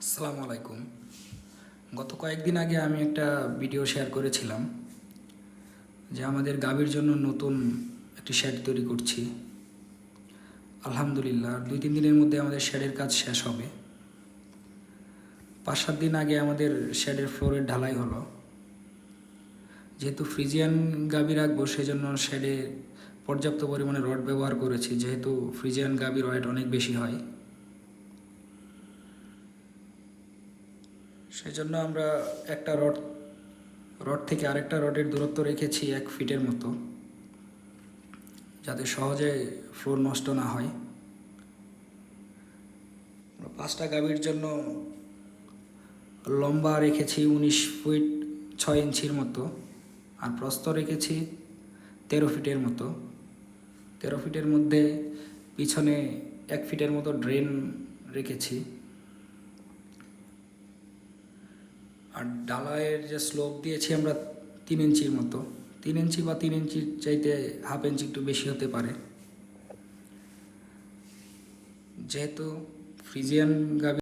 আসসালামু আলাইকুম। গত কয়েকদিন আগে আমি একটা ভিডিও শেয়ার করেছিলাম যে আমাদের গাভীর জন্য নতুন একটি শেড তৈরি করছি। আলহামদুলিল্লাহ 2-3 দিনের মধ্যে আমাদের শেডের কাজ শেষ হবে। 5-7 দিন আগে আমাদের শেডের ফ্লোরের ঢালাই হলো। যেহেতু ফ্রিজিয়ান গাভী রাখবো সেজন্য শেডে পর্যাপ্ত পরিমাণে রড ব্যবহার করেছি, যেহেতু ফ্রিজিয়ান গাভীর ওয়েট অনেক বেশি হয়। সেজন্য আমরা একটা রড রড থেকে আরেকটা রডের দূরত্ব রেখেছি 1 ফিটের মতো, যাতে সহজে ফ্লোর নষ্ট না হয়। 5টা গাভীর জন্য লম্বা রেখেছি 19 ফিট 6 ইঞ্চির মতো, আর প্রস্থ রেখেছি 13 ফিটের মতো। 13 ফিটের মধ্যে পিছনে 1 ফিটের মতো ড্রেন রেখেছি। আর ডালায়ের যে স্লোপ দিয়েছি আমরা 3 ইঞ্চির মতো, 3 ইঞ্চি বা 3 ইঞ্চির চাইতে হাফ ইঞ্চি একটু বেশি হতে পারে। যেহেতু ফ্রিজিয়ান গাভী